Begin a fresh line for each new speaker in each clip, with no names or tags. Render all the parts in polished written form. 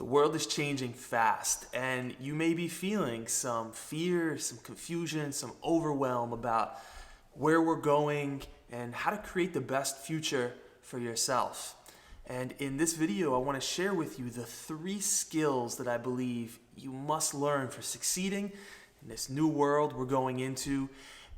world is changing fast, and you may be feeling some fear, some confusion, some overwhelm about where we're going and how to create the best future for yourself. And in this video, I want to share with you the 3 skills that I believe you must learn for succeeding in this new world we're going into,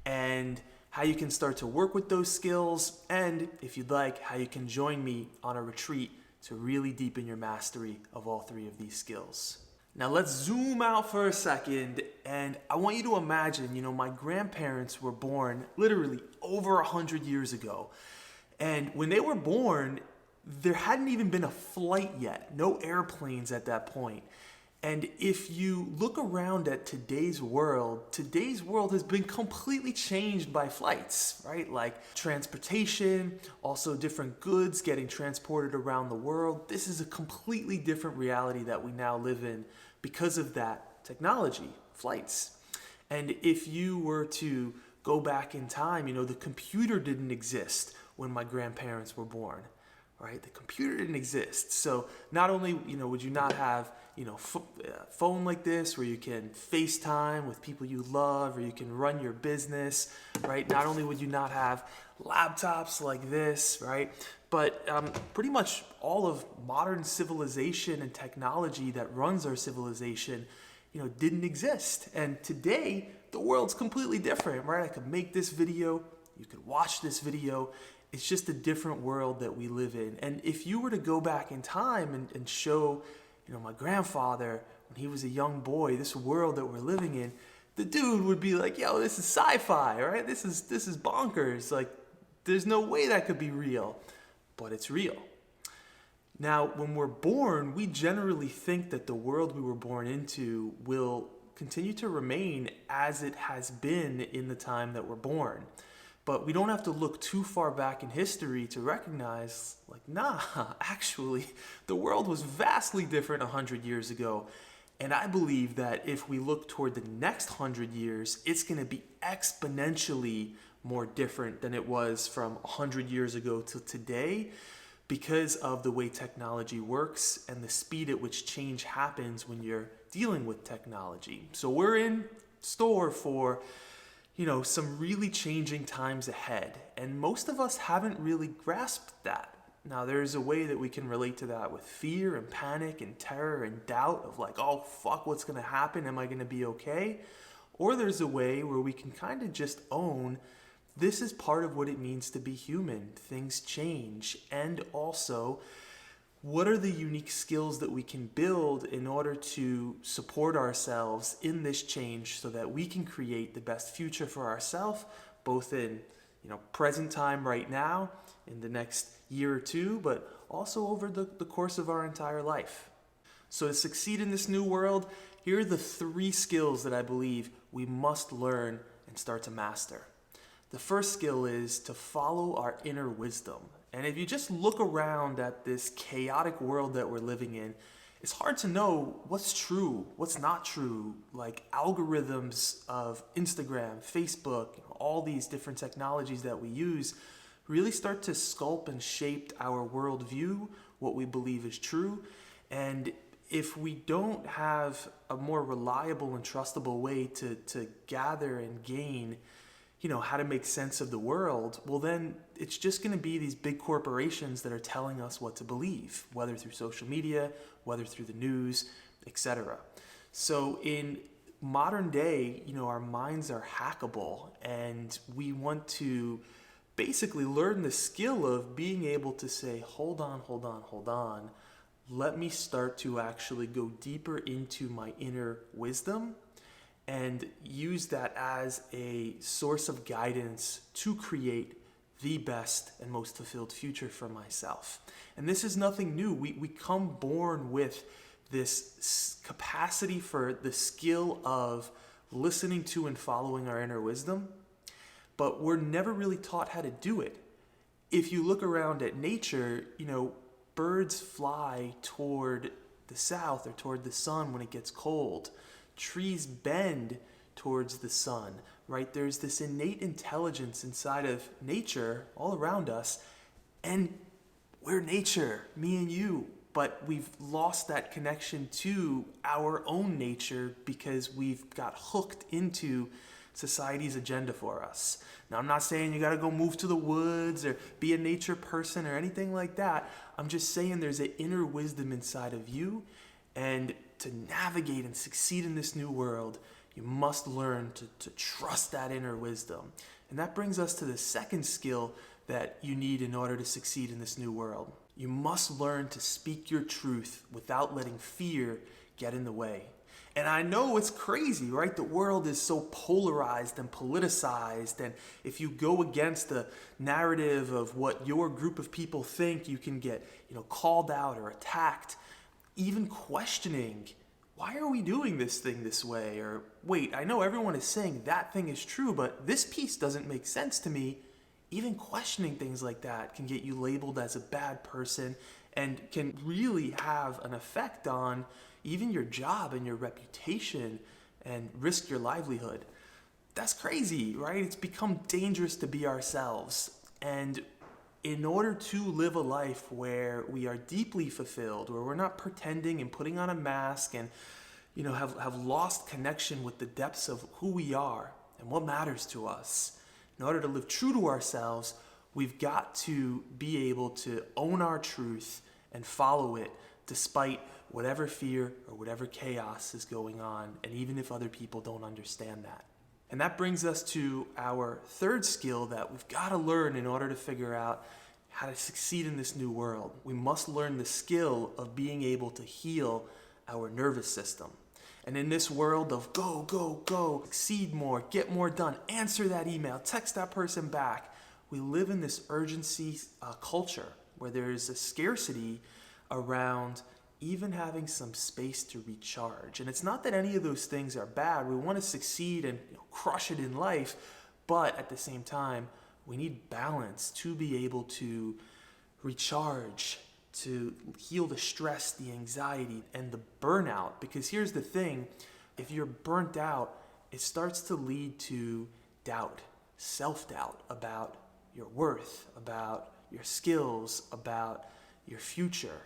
and how you can start to work with those skills, and if you'd like, how you can join me on a retreat to really deepen your mastery of all 3 of these skills. Now let's zoom out for a second, and I want you to imagine, my grandparents were born literally over 100 years ago. And when they were born, there hadn't even been a flight yet, no airplanes at that point. And if you look around at today's world has been completely changed by flights, right? Like transportation, also different goods getting transported around the world. This is a completely different reality that we now live in because of that technology, flights. And if you were to go back in time, the computer didn't exist when my grandparents were born. Right? The computer didn't exist. So not only, would you not have, phone like this where you can FaceTime with people you love, or you can run your business, right? Not only would you not have laptops like this, right? But pretty much all of modern civilization and technology that runs our civilization, didn't exist. And today, the world's completely different, right? I could make this video, you could watch this video. It's just a different world that we live in. And if you were to go back in time and show, my grandfather, when he was a young boy, this world that we're living in, the dude would be like, yo, this is sci-fi, right? This is bonkers. Like, there's no way that could be real. But it's real. Now, when we're born, we generally think that the world we were born into will continue to remain as it has been in the time that we're born. But we don't have to look too far back in history to recognize, actually, the world was vastly different 100 years ago. And I believe that if we look toward the next 100 years, it's going to be exponentially more different than it was from 100 years ago to today, because of the way technology works and the speed at which change happens when you're dealing with technology. So we're in store for some really changing times ahead. And most of us haven't really grasped that. Now, there's a way that we can relate to that with fear and panic and terror and doubt of oh, fuck, what's going to happen? Am I going to be okay? Or there's a way where we can kind of just own this is part of what it means to be human. Things change. And also, what are the unique skills that we can build in order to support ourselves in this change so that we can create the best future for ourselves, both in present time right now, in the next year or two, but also over the course of our entire life. So to succeed in this new world, here are the 3 skills that I believe we must learn and start to master. The first skill is to follow our inner wisdom. And if you just look around at this chaotic world that we're living in, it's hard to know what's true, what's not true. Like algorithms of Instagram, Facebook, all these different technologies that we use really start to sculpt and shape our worldview, what we believe is true. And if we don't have a more reliable and trustable way to gather and gain how to make sense of the world, well then it's just going to be these big corporations that are telling us what to believe, whether through social media, whether through the news, etc. So in modern day, our minds are hackable, and we want to basically learn the skill of being able to say, hold on. Let me start to actually go deeper into my inner wisdom and use that as a source of guidance to create the best and most fulfilled future for myself. And this is nothing new. We come born with this capacity for the skill of listening to and following our inner wisdom, but we're never really taught how to do it. If you look around at nature, birds fly toward the south or toward the sun when it gets cold. Trees bend towards the sun, right? There's this innate intelligence inside of nature all around us, and we're nature, me and you. but we've lost that connection to our own nature because we've got hooked into society's agenda for us. Now, I'm not saying you gotta go move to the woods or be a nature person or anything like that. I'm just saying there's an inner wisdom inside of you, and to navigate and succeed in this new world, you must learn to trust that inner wisdom. And that brings us to the second skill that you need in order to succeed in this new world. You must learn to speak your truth without letting fear get in the way. And I know it's crazy, right? The world is so polarized and politicized, and if you go against the narrative of what your group of people think, you can get, called out or attacked. Even questioning, why are we doing this thing this way? Or wait, I know everyone is saying that thing is true, but this piece doesn't make sense to me. Even questioning things like that can get you labeled as a bad person and can really have an effect on even your job and your reputation and risk your livelihood. That's crazy, right? It's become dangerous to be ourselves. And in order to live a life where we are deeply fulfilled, where we're not pretending and putting on a mask and have lost connection with the depths of who we are and what matters to us, in order to live true to ourselves, we've got to be able to own our truth and follow it despite whatever fear or whatever chaos is going on, and even if other people don't understand that. And that brings us to our third skill that we've got to learn in order to figure out how to succeed in this new world. We must learn the skill of being able to heal our nervous system. And in this world of go, go, go, succeed more, get more done, answer that email, text that person back, we live in this urgency culture where there's a scarcity around even having some space to recharge. And it's not that any of those things are bad. We want to succeed and crush it in life, but at the same time, we need balance to be able to recharge, to heal the stress, the anxiety, and the burnout. Because here's the thing, if you're burnt out, it starts to lead to doubt, self-doubt about your worth, about your skills, about your future.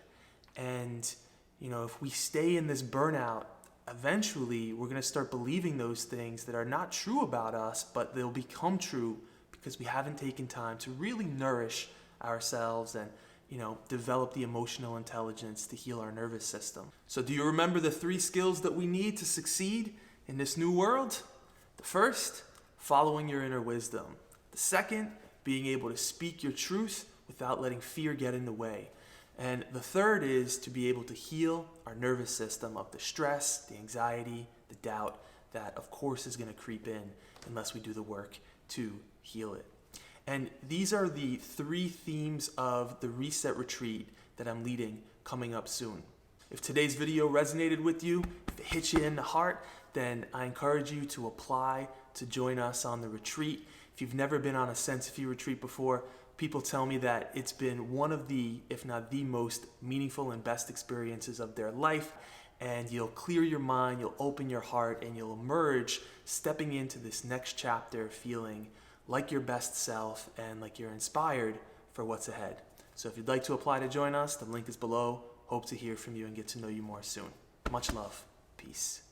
And if we stay in this burnout, eventually we're going to start believing those things that are not true about us, but they'll become true because we haven't taken time to really nourish ourselves and develop the emotional intelligence to heal our nervous system. So do you remember the 3 skills that we need to succeed in this new world? The first, following your inner wisdom. The second, being able to speak your truth without letting fear get in the way. And the third is to be able to heal our nervous system of the stress, the anxiety, the doubt that of course is going to creep in unless we do the work to heal it. And these are the 3 themes of the Reset Retreat that I'm leading coming up soon. If today's video resonated with you, if it hit you in the heart, then I encourage you to apply to join us on the retreat. If you've never been on a Sensify retreat before, people tell me that it's been one of the, if not the most meaningful and best experiences of their life. And you'll clear your mind, you'll open your heart, and you'll emerge stepping into this next chapter feeling like your best self and like you're inspired for what's ahead. So if you'd like to apply to join us, the link is below. Hope to hear from you and get to know you more soon. Much love. Peace.